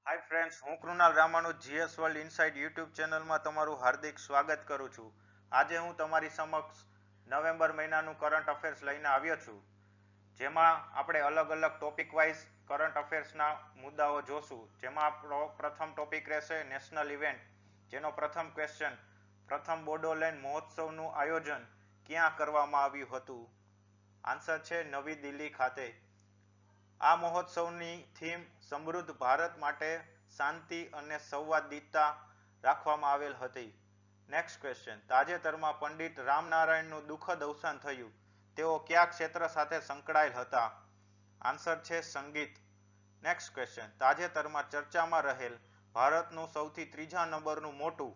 હાય friends, હું કૃણાલ રામાનું GS world inside YouTube ચેનલમાં તમારું હાર્દિક સ્વાગત કરું છું. આજે હું તમારી સમક્ષ નવેમ્બર મહિનાનું કરંટ અફેર્સ લઈને આવ્યો છું, જેમાં આપણે અલગ અલગ ટોપિક વાઇઝ કરંટ અફેર્સના મુદ્દાઓ જોશું. જેમાં આપણો પ્રથમ ટોપિક રહેશે નેશનલ ઇવેન્ટ, જેનો પ્રથમ ક્વેશ્ચન, પ્રથમ બોડોલેન્ડ મહોત્સવનું આયોજન ક્યાં કરવામાં આવ્યું હતું? આન્સર છે નવી દિલ્હી ખાતે. આ મહોત્સવની થીમ સમૃદ્ધ ભારત માટે શાંતિ અને સંવાદિતા રાખવામાં આવેલ હતી. નેક્સ્ટ ક્વેશ્ચન, તાજેતરમાં પંડિત રામનારાયણનું દુઃખદ અવસાન થયું. તેઓ કયા ક્ષેત્ર સાથે સંકળાયેલ હતા? આન્સર છે સંગીત. નેક્સ્ટ ક્વેશ્ચન, તાજેતરમાં ચર્ચામાં રહેલ ભારતનું સૌથી ત્રીજા નંબરનું મોટું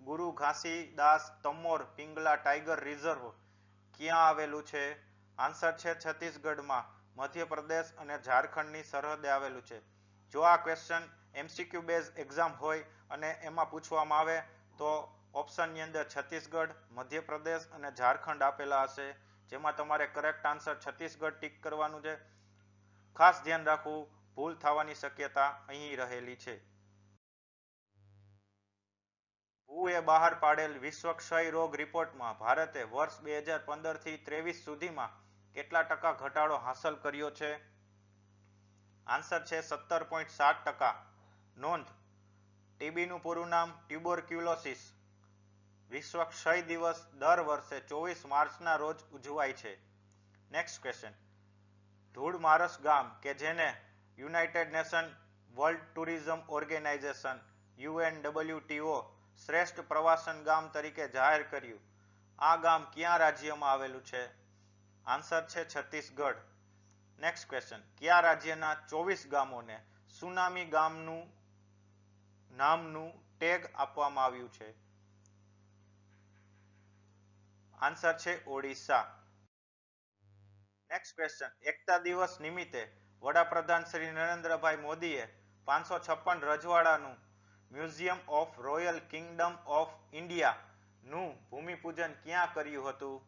ગુરુ ઘાસીદાસ તમોર પિંગલા ટાઈગર રિઝર્વ ક્યાં આવેલું છે? આન્સર છે છત્તીસગઢમાં, મધ્યપ્રદેશ અને ઝારખંડની સરહદે આવેલું છે. જો આ ક્વેશ્ચન એમસીક્યુ બેઝ એક્ઝામ હોય અને એમાં પૂછવામાં આવે તો ઓપ્શનની અંદર છત્તીસગઢ, મધ્યપ્રદેશ અને ઝારખંડ આપેલા હશે, જેમાં તમારે કરેક્ટ આન્સર છત્તીસગઢ ટીક કરવાનું છે. ખાસ ધ્યાન રાખવું, ભૂલ થવાની શક્યતા અહીં રહેલી છે. હુએ બહાર પાડેલ વિશ્વ ક્ષય રોગ રિપોર્ટમાં ભારતે વર્ષ 2015 થી 23 સુધીમાં કેટલા ટકા ઘટાડો હાંસલ કર્યો છે? આન્સર છે 17.7%. નોંધ, ટીબીનું પૂરું નામ ટ્યુબરક્યુલોસિસ. વિશ્વ ક્ષય દિવસ દર વર્ષે 24 માર્ચના રોજ ઉજવાય છે. નેક્સ્ટ ક્વેશ્ચન, ધૂળમારસ ગામ કે જેને united nation world tourism organization UNWTO શ્રેષ્ઠ પ્રવાસન ગામ તરીકે જાહેર કર્યું, આ ગામ કયા રાજ્યમાં આવેલું છે? આન્સર છે છત્તીસગઢ. નેક્સ્ટ ક્વેશ્ચન, કયા રાજ્યના 24 ગામોને સુનામી ગામનું નામનું ટેગ આપવામાં આવ્યું છે? આન્સર છે ઓડિશા. નેક્સ્ટ ક્વેશ્ચન, એકતા દિવસ નિમિત્તે વડાપ્રધાન શ્રી નરેન્દ્રભાઈ મોદીએ 556 રજવાડાનું museum of royal kingdom of India નું ભૂમિપૂજન ક્યાં કર્યું હતું?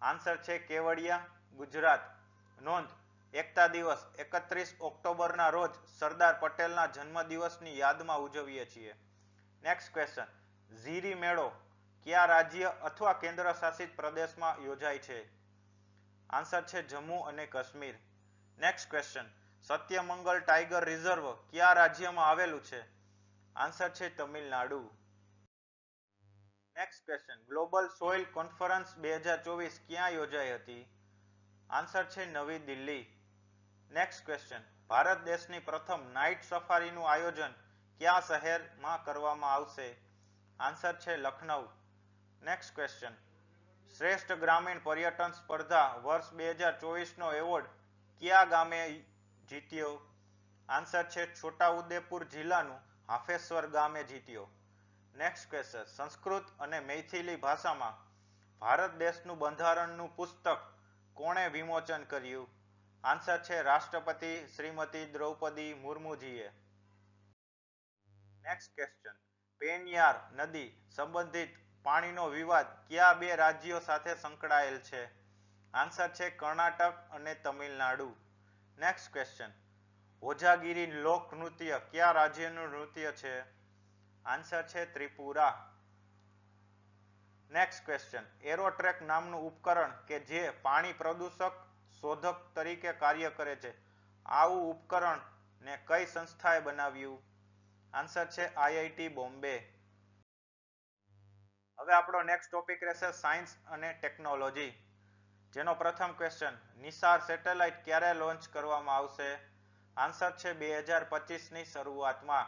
આન્સર છે કેવડિયા, ગુજરાત. નોંધ, એકતા દિવસ 31 ઓક્ટોબરના રોજ સરદાર પટેલના જન્મદિવસની યાદમાં ઉજવીએ છીએ. નેક્સ્ટ ક્વેશ્ચન, ઝીરી મેળો કયા રાજ્ય અથવા કેન્દ્ર શાસિત પ્રદેશમાં યોજાય છે? આન્સર છે જમ્મુ અને Kashmir. Next question, Satyamangal tiger reserve કયા રાજ્યમાં આવેલું છે? આન્સર છે Tamil Nadu. Next question, global soil conference 2024 ક્યાં યોજાઈ હતી? આન્સર છે નવી દિલ્હી. નેક્સ્ટ ક્વેશ્ચન, ભારત દેશની પ્રથમ નાઇટ સફારીનું આયોજન કયા શહેરમાં કરવામાં આવશે? આન્સર છે લખનઉ. નેક્સ્ટ ક્વેશ્ચન, શ્રેષ્ઠ ગ્રામીણ પર્યટન સ્પર્ધા વર્ષ 2024 નો એવોર્ડ કયા ગામે જીત્યો? આન્સર છે છોટાઉદેપુર જિલ્લાનું હાફેશ્વર ગામે જીત્યો. નેક્સ્ટ ક્વેશ્ચન, સંસ્કૃત અને મૈથિલી ભાષામાં ભારત દેશનું બંધારણનું પુસ્તક કોણે વિમોચન કર્યું? આન્સર છે રાષ્ટ્રપતિ શ્રીમતી દ્રૌપદી મુર્મુજીએ. નેક્સ્ટ ક્વેશ્ચન, પેનયાર નદી સંબંધિત પાણીનો વિવાદ કયા બે રાજ્યો સાથે સંકળાયેલ છે? આન્સર છે કર્ણાટક અને તમિલનાડુ. નેક્સ્ટ ક્વેશ્ચન, હોજાગીરી લોક નૃત્ય કયા રાજ્યનું નૃત્ય છે? આન્સર છે ત્રિપુરા. નેક્સ્ટ ક્વેશ્ચન, એરોટ્રેક નામનું ઉપકરણ કે જે પાણી પ્રદૂષક શોધક તરીકે કાર્ય કરે છે, આવું ઉપકરણ ને કઈ સંસ્થાએ બનાવ્યું? આન્સર છે આઈઆઈટી બોમ્બે. હવે આપણો નેક્સ્ટ ટોપિક રહેશે સાયન્સ અને ટેકનોલોજી, જેનો પ્રથમ ક્વેશ્ચન, નિસાર સેટેલાઇટ ક્યારે લોન્ચ કરવામાં આવશે? આન્સર છે 2025 ની શરૂઆતમાં.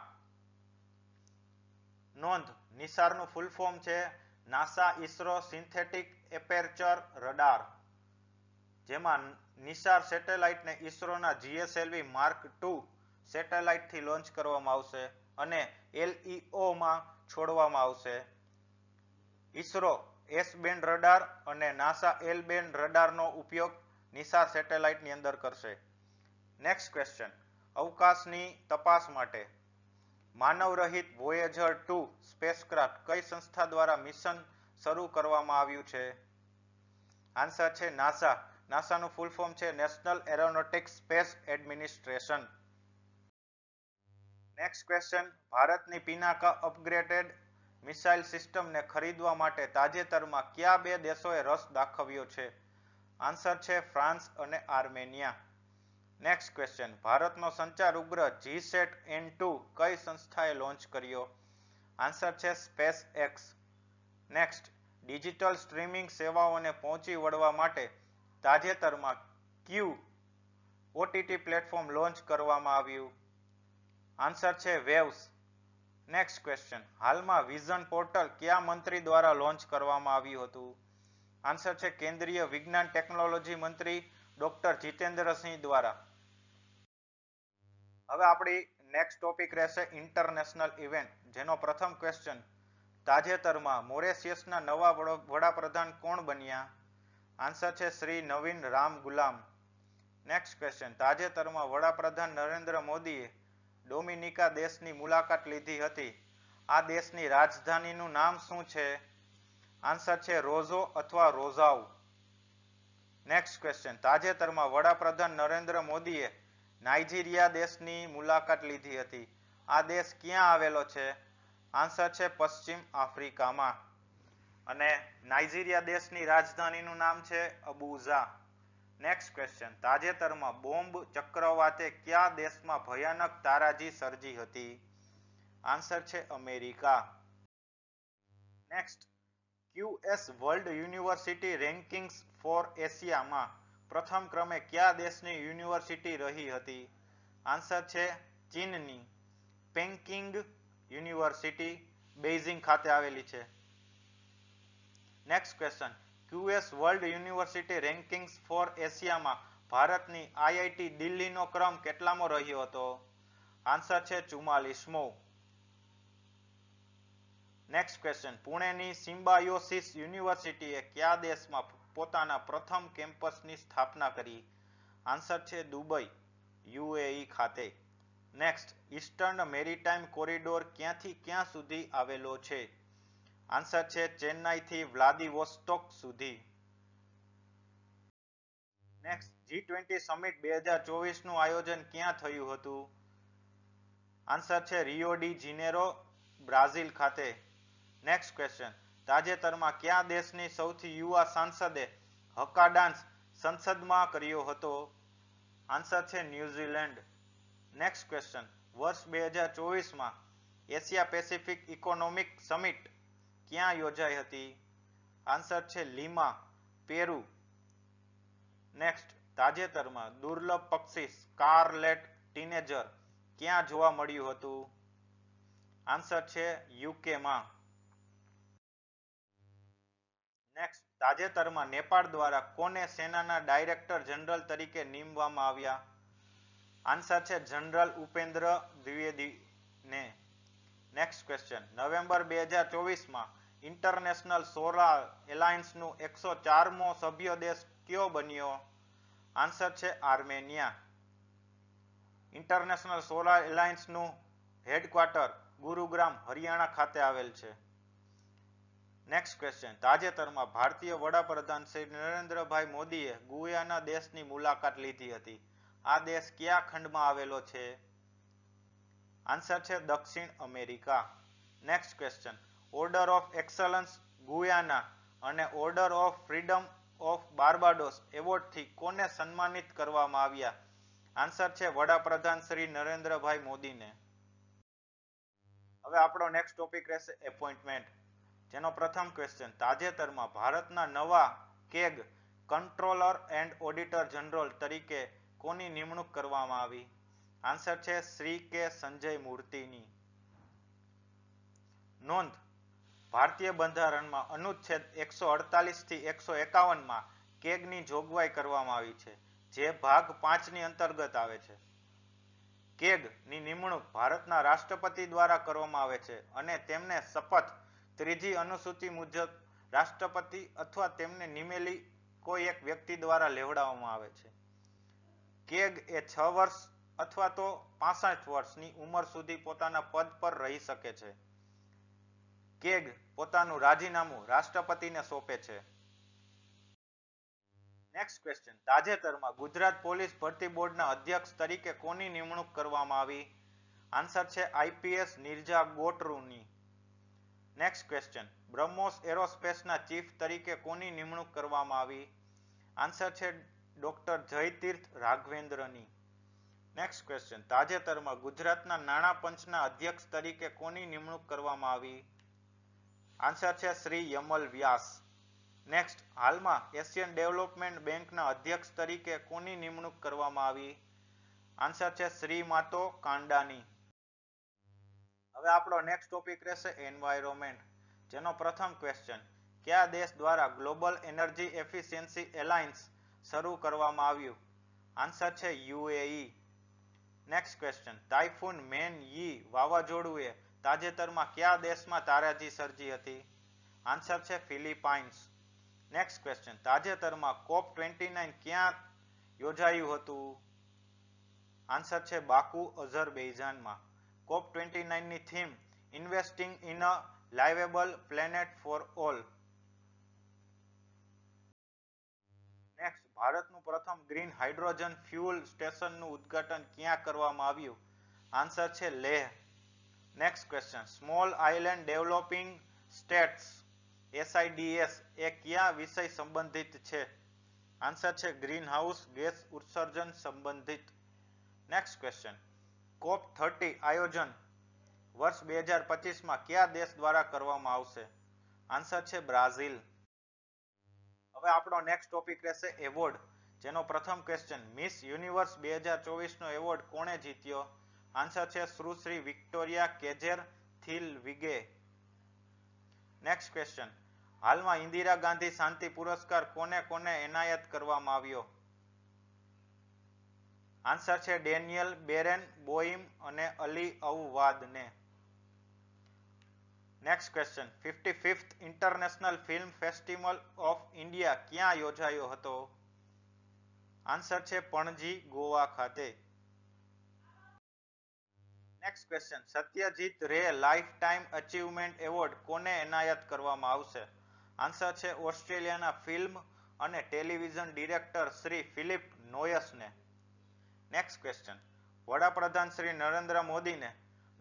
નોંધ, નિસારનું ફૂલ ફોર્મ છે નાસા ઇસરો સિન્થેટિક એપેર્ચર રડાર, જેમાં નિસાર સેટેલાઇટને ઇસરોના જીએસએલવી માર્ક II સેટેલાઇટથી લોન્ચ કરવામાં આવશે અને LEO માં છોડવામાં આવશે. ઇસરો એસ બેન્ડ રડાર અને નાસા એલ બેન્ડ રડારનો ઉપયોગ નિસાર સેટેલાઇટની અંદર કરશે. નેક્સ્ટ ક્વેશ્ચન, અવકાશની તપાસ માટે માનવરહિત વોયેજર 2 સ્પેસક્રાફ્ટ કઈ સંસ્થા દ્વારા મિશન શરૂ કરવામાં આવ્યું છે? આન્સર છે નાસા. નાસાનું ફૂલ ફોર્મ છે national aeronautics space administration. Next question, ભારતની પિનાકા અપગ્રેડેડ મિસાઇલ સિસ્ટમને ખરીદવા માટે તાજેતરમાં કયા બે દેશોએ રસ દાખવ્યો છે? આન્સર છે ફ્રાન્સ અને આર્મેનિયા. નેક્સ્ટ ક્વેશ્ચન, ભારતનો સંચાર ઉપગ્રહ GSAT-N2 કઈ સંસ્થાએ લોન્ચ કર્યો? આન્સર છે space x. Next, digital streaming સેવાઓને પહોંચી વળવા માટે તાજેતરમાં કયું OTT પ્લેટફોર્મ લોન્ચ કરવામાં આવ્યું? આન્સર છે વેવ્સ. નેક્સ્ટ ક્વેશ્ચન, હાલમાં વિઝન પોર્ટલ કયા મંત્રી દ્વારા લોન્ચ કરવામાં આવ્યું હતું? આન્સર છે કેન્દ્રીય વિજ્ઞાન ટેકનોલોજી મંત્રી ડોક્ટર જીતેન્દ્રસિંહ દ્વારા. હવે આપણી નેક્સ્ટ ટોપિક રહેશે ઇન્ટરનેશનલ ઇવેન્ટ, જેનો પ્રથમ ક્વેશ્ચન, તાજેતરમાં મોરેશિયસના નવા વડાપ્રધાન કોણ બન્યા? આન્સર છે શ્રી નવીન રામ ગુલામ. નેક્સ્ટ ક્વેશ્ચન, તાજેતરમાં વડાપ્રધાન નરેન્દ્ર મોદીએ ડોમિનિકા દેશની મુલાકાત લીધી હતી. આ દેશની રાજધાનીનું નામ શું છે? આન્સર છે રોઝો અથવા રોઝાઉ. નેક્સ્ટ ક્વેશ્ચન, તાજેતરમાં વડાપ્રધાન નરેન્દ્ર મોદીએ નાઇજીરિયા દેશની મુલાકાત લીધી હતી. આ દેશ ક્યાં આવેલો છે? આન્સર છે પશ્ચિમ આફ્રિકામાં. અને નાઇજીરિયા દેશની રાજધાનીનું નામ છે અબુજા. નેક્સ્ટ ક્વેશ્ચન, તાજેતરમાં બોમ્બ ચક્રવાતે કયા દેશમાં ભયાનક તારાજી સર્જી હતી? આન્સર છે America. Next, QS world university rankings for એશિયામાં પ્રથમ ક્રમે કયા દેશની યુનિવર્સિટી રહી હતી? આન્સર છે ચીનની પેકિંગ યુનિવર્સિટી બેઇજિંગ ખાતે આવેલી છે. Next question, QS world university rankings for એશિયામાં ભારતની IIT દિલ્હીનો ક્રમ કેટલામો રહ્યો હતો? આન્સર છે 44મો. નેક્સ્ટ ક્વેશ્ચન, પુણેની સિમ્બાયોસિસ યુનિવર્સિટીએ કયા દેશમાં પોતાના પ્રથમ કેમ્પસની સ્થાપના કરી? આન્સર છે દુબઈ UAE ખાતે. નેક્સ્ટ, ઈસ્ટર્ન મેરીટાઈમ કોરિડોર ક્યાંથી ક્યાં સુધી આવેલો છે? આન્સર છે ચેન્નાઈથી વ્લાદિવોસ્ટોક સુધી. નેક્સ્ટ, G20 સમિટ 2024 નું આયોજન ક્યાં થયું હતું? આન્સર છે રિયો ડી જીનેરો બ્રાઝિલ ખાતે. નેક્સ્ટ ક્વેશ્ચન, તાજેતરમાં કયા દેશની સૌથી યુવા સાંસદે હક્કા ડાન્સ સંસદમાં કર્યો હતો? આન્સર છે ન્યુઝીલેન્ડ. નેક્સ્ટ ક્વેશ્ચન, વર્ષ 2024માં એશિયા પેસિફિક ઇકોનોમિક સમિટ ક્યાં યોજાઈ હતી? આન્સર છે લીમા, પેરુ. નેક્સ્ટ, તાજેતરમાં દુર્લભ પક્ષી સ્કારલેટ ટીનેજર ક્યાં જોવા મળ્યું હતું? આન્સર છે યુકેમાં. નેક્સ્ટ, તાજેતરમાં નેપાળ દ્વારા કોને સેનાના ડાયરેક્ટર જનરલ તરીકે નિમવામાં આવ્યા? આન્સર છે જનરલ ઉપેન્દ્ર દ્વિવેદીને. નેક્સ્ટ ક્વેશ્ચન, નવેમ્બર 2024માં ઇન્ટરનેશનલ સોલાર એલાયન્સનું 104મો સભ્ય દેશ કયો બન્યો? આન્સર છે આર્મેનિયા. ઇન્ટરનેશનલ સોલાર એલાયન્સનું હેડક્વાર્ટર ગુરુગ્રામ હરિયાણા ખાતે આવેલ છે. નેક્સ્ટ ક્વેશ્ચન, તાજેતરમાં ભારતીય વડાપ્રધાન શ્રી નરેન્દ્રભાઈ મોદીએ ગુયાના દેશની મુલાકાત લીધી હતી. આ દેશ કયા ખંડમાં આવેલો છે? આન્સર છે દક્ષિણ America. Next question, order of excellence Guyana અને order of freedom of Barbados એવોર્ડથી કોને સન્માનિત કરવામાં આવ્યા? આન્સર છે વડાપ્રધાન શ્રી નરેન્દ્રભાઈ મોદીને. હવે આપણો નેક્સ્ટ ટોપિક રહેશે એપોઇન્ટમેન્ટ, જેનો પ્રથમ ક્વેશ્ચન, તાજેતરમાં ભારતના નવા CAG controller and auditor general તરીકે કોની નિમણૂક કરવામાં આવી? આન્સર છે શ્રી કે સંજય મૂર્તિની. નોંધ, ભારતીય બંધારણમાં અનુચ્છેદ 148 થી 151માં કેગની જોગવાઈ કરવામાં આવી છે, જે ભાગ 5 ની અંતર્ગત આવે છે. કેગની નિમણૂક ભારતના રાષ્ટ્રપતિ દ્વારા કરવામાં આવે છે અને તેમને શપથ ત્રીજી અનુસૂચિ મુજબ રાષ્ટ્રપતિ અથવા તેમને નિમેલી કોઈ એક વ્યક્તિ દ્વારા લેવડાવવામાં આવે છે. કેગ એ 6 વર્ષ અથવા તો 65 વર્ષની ઉંમર સુધી પોતાના પદ પર રહી શકે છે. કેગ પોતાનું રાજીનામું રાષ્ટ્રપતિને સોંપે છે. નેક્સ્ટ ક્વેશ્ચન, તાજેતરમાં ગુજરાત પોલીસ ભરતી બોર્ડના અધ્યક્ષ તરીકે કોની નિમણૂક કરવામાં આવી? આન્સર છે આઈપીએસ નિર્જા ગોટરુની. નેક્સ્ટ ક્વેશ્ચન, બ્રહ્મોસ એરોસ્પેસના ચીફ તરીકે કોની નિમણૂક કરવામાં આવી? આન્સર છે ડોક્ટર જયતીર્થ રાઘવેન્દ્રની. નેક્સ્ટ ક્વેશ્ચન, તાજેતરમાં ગુજરાતના નાણાં પંચના અધ્યક્ષ તરીકે કોની નિમણૂક કરવામાં આવી? આન્સર છે શ્રી યમલ વ્યાસ. નેક્સ્ટ, હાલમાં એશિયન ડેવલપમેન્ટ બેંકના અધ્યક્ષ તરીકે કોની નિમણૂક કરવામાં આવી? આન્સર છે શ્રી માતો કાંડાની. હવે આપણો નેક્સ્ટ ટોપિક રહેશે એન્વાયરોમેન્ટ, જેનો પ્રથમ ક્વેશ્ચન, કયા દેશ દ્વારા ગ્લોબલ એનર્જી એફિશિયન્સી એલાયન્સ શરૂ કરવામાં આવ્યું? આન્સર છે યુએઈ. નેક્સ્ટ ક્વેશ્ચન, તાઇફૂન મેન યી વાવાઝોડુએ તાજેતરમાં કયા દેશમાં તારાજી સર્જી હતી? આન્સર છે ફિલિપાઇન્સ. નેક્સ્ટ ક્વેશ્ચન, તાજેતરમાં COP29 ક્યાં યોજાયું હતું? આન્સર છે બાકુ, અઝરબૈજાનમાં. COP29 ની theme investing in a liveable planet for all. Next, ભારતનું પ્રથમ ગ્રીન હાઇડ્રોજન ફ્યુઅલ સ્ટેશનનું ઉદ્ઘાટન ક્યાં કરવામાં આવ્યું? આન્સર છે Leh. Next question, small island developing states SIDS એ કયા વિષય સંબંધિત છે? આન્સર છે ગ્રીન હાઉસ ગેસ ઉત્સર્જન સંબંધિત. નેક્સ્ટ ક્વેશ્ચન, COP30 આયોજન વર્ષ 2025માં કયા દેશ દ્વારા કરવામાં આવશે? આન્સર છે બ્રાઝિલ. હવે આપણો નેક્સ્ટ ટોપિક રહેશે એવોર્ડ, જેનો પ્રથમ ક્વેશ્ચન, મિસ યુનિવર્સ 2024 નો એવોર્ડ કોણે જીત્યો? આન્સર છે સુશ્રી વિક્ટોરિયા કેજેર થિલવિગે. નેક્સ્ટ ક્વેશ્ચન, હાલમાં ઇન્દિરા ગાંધી શાંતિ પુરસ્કાર કોને કોને એનાયત કરવામાં આવ્યો? આન્સર છે ડેનિયલ બેરેન બોઇમ અને અલી અવવાદને. Next question, 55th international film festival of India ક્યાં યોજાયો હતો? આન્સર છે પણજી, ગોવા ખાતે. નેક્સ્ટ ક્વેશ્ચન, સત્યજીત રે લાઇફ ટાઈમ અચીવમેન્ટ એવોર્ડ કોને એનાયત કરવામાં આવશે? આન્સર છે ઓસ્ટ્રેલિયાના ફિલ્મ અને ટેલિવિઝન ડિરેક્ટર શ્રી ફિલિપ નોયસને. નેક્સ્ટ ક્વેશ્ચન, વડાપ્રધાન શ્રી નરેન્દ્ર મોદીને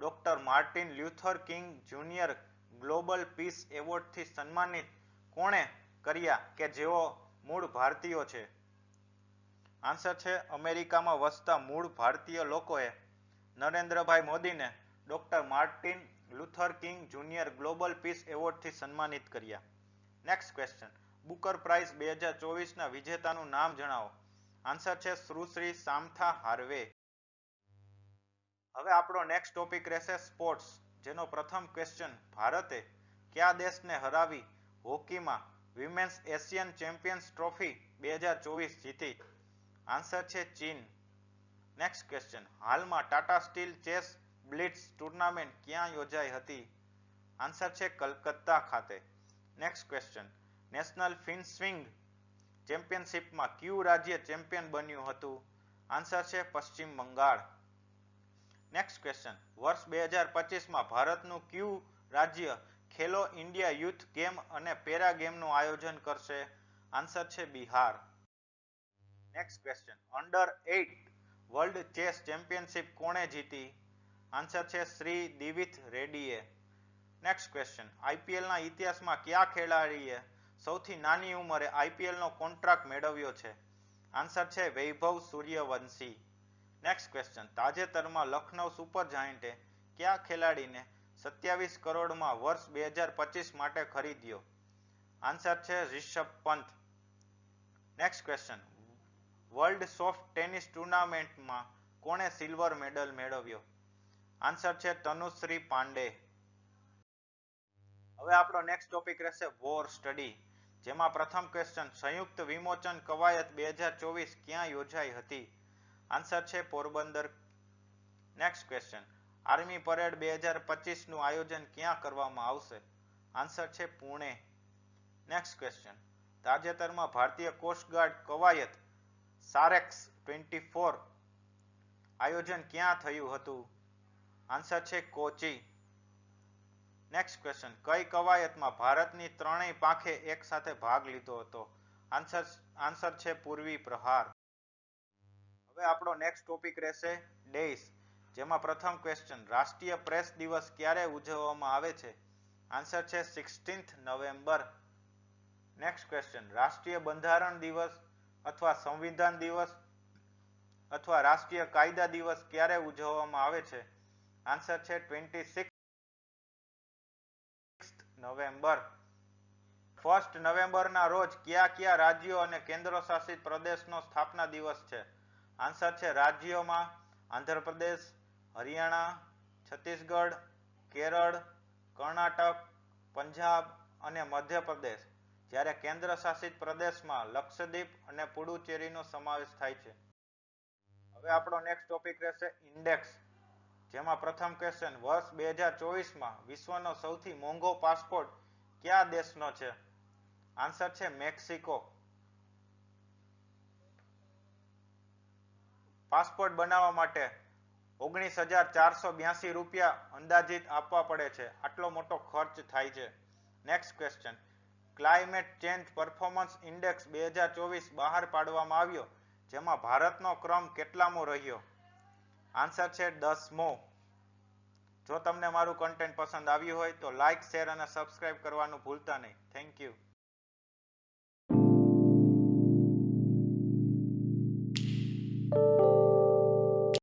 doctor Martin Luther King junior global peace એવોર્ડથી સન્માનિત કોણે કર્યા કે જેઓ મૂળ ભારતીયો છે? આન્સર છે અમેરિકામાં વસતા મૂળ ભારતીય લોકોએ નરેન્દ્રભાઈ મોદીને doctor Martin Luther King junior global peace એવોર્ડથી સન્માનિત કર્યા. નેક્સ્ટ ક્વેશ્ચન, બુકર પ્રાઇઝ 2024ના વિજેતાનું નામ જણાવો. આન્સર છે સુશ્રી સામથા હાર્વે. હવે આપણો નેક્સ્ટ ટોપિક રહેશે સ્પોર્ટ્સ, જેનો પ્રથમ ક્વેશ્ચન, ભારતે કયા દેશને હરાવી હોકીમાં વિમેન્સ એશિયન ચેમ્પિયન્સ ટ્રોફી 2024 જીતી? આન્સર છે ચીન. નેક્સ્ટ ક્વેશ્ચન, હાલમાં Tata steel chess blitz tournament ક્યાં યોજાઈ હતી? આન્સર છે કલકત્તા ખાતે. નેક્સ્ટ ક્વેશ્ચન, નેશનલ ફિન્સ્વિંગ ચેમ્પિયનશિપમાં કયું રાજ્ય ચેમ્પિયન બન્યું હતું? આન્સર છે પશ્ચિમ બંગાળ. નેક્સ્ટ ક્વેશ્ચન, વર્ષ 2025માં ભારતનું કયું રાજ્ય ખેલો ઇન્ડિયા યુથ ગેમ અને પેરા ગેમનું આયોજન કરશે? આન્સર છે Bihar. Next question, under 8 world chess championship કોણે જીતી? આન્સર છે શ્રી દિવિથ રેડ્ડીએ. નેક્સ્ટ ક્વેશ્ચન, આઈપીએલના ઇતિહાસમાં કયા ખેલાડીએ સૌથી નાની ઉંમરે આઈપીએલનો કોન્ટ્રાક્ટ મેળવ્યો છે? આન્સર છે વૈભવ સૂર્યવંશી. નેક્સ્ટ ક્વેશ્ચન, તાજેતરમાં લખનઉ સુપર જાયન્ટે કયા ખેલાડીને 27 કરોડમાં વર્ષ 2025 માટે ખરીદ્યો? આન્સર છે Rishabh Pant. Next question, world soft tennis ટુર્નામેન્ટમાં કોણે સિલ્વર મેડલ મેળવ્યો? આન્સર છે તનુશ્રી પાંડે. હવે આપણો નેક્સ્ટ ટોપિક રહેશે વોર સ્ટડી, જેમાં પ્રથમ ક્વેશ્ચન, સંયુક્ત વિમોચન કવાયત 2024 ક્યાં યોજાઈ હતી? આન્સર છે Porbandar. Next question, army parade 2025 નું આયોજન ક્યાં કરવામાં આવશે? આન્સર છે પુણે. નેક્સ્ટ ક્વેશ્ચન, તાજેતરમાં ભારતીય કોસ્ટગાર્ડ કવાયત સારેક્સ 24 આયોજન ક્યાં થયું હતું? આન્સર છે કોચી. નેક્સ્ટ ક્વેશ્ચન, કઈ કવાયતમાં ભારતની ત્રણેય પાંખે એક સાથે ભાગ લીધો હતો? આન્સર છે પૂર્વી પ્રહાર. હવે આપણો નેક્સ્ટ ટોપિક રહેશે ડેઇસ, જેમાં પ્રથમ ક્વેશ્ચન, રાષ્ટ્રીય પ્રેસ દિવસ ક્યારે ઉજવવામાં આવે છે? આન્સર છે 16th નવેમ્બર. નેક્સ્ટ ક્વેશ્ચન, રાષ્ટ્રીય બંધારણ દિવસ અથવા સંવિધાન દિવસ અથવા રાષ્ટ્રીય કાયદા દિવસ ક્યારે ઉજવવામાં આવે છે? આન્સર છે 26th નવેમ્બર. 1st નવેમ્બરના રોજ કયા રાજ્યો અને કેન્દ્ર શાસિત પ્રદેશનો સ્થાપના દિવસ છે? આન્સર છે રાજ્યોમાં આંધ્રપ્રદેશ, હરિયાણા, છત્તીસગઢ, કેરળ, કર્ણાટક, પંજાબ અને મધ્યપ્રદેશ, જ્યારે કેન્દ્ર શાસિત પ્રદેશમાં લક્ષદ્વીપ અને પુડુચેરીનો સમાવેશ થાય છે. હવે આપણો નેક્સ્ટ ટોપિક રહેશે ઇન્ડેક્સ, જેમાં પ્રથમ ક્વેશ્ચન, વર્ષ 2024માં વિશ્વનો સૌથી મોંઘો પાસપોર્ટ કયા દેશનો છે? આન્સર છે મેક્સિકો. પાસપોર્ટ બનાવવા માટે 19,482 રૂપિયા અંદાજિત આપવા પડે છે. આટલો મોટો ખર્ચ થાય છે. Next question, climate change performance index 2024 બહાર પાડવામાં આવ્યો, જેમાં ભારતનો ક્રમ કેટલામો રહ્યો? આન્સર છે 10મો. જો તમને મારું કન્ટેન્ટ પસંદ આવ્યું હોય તો લાઇક, શેર અને સબસ્ક્રાઇબ કરવાનું ભૂલતા નહીં. Thank you.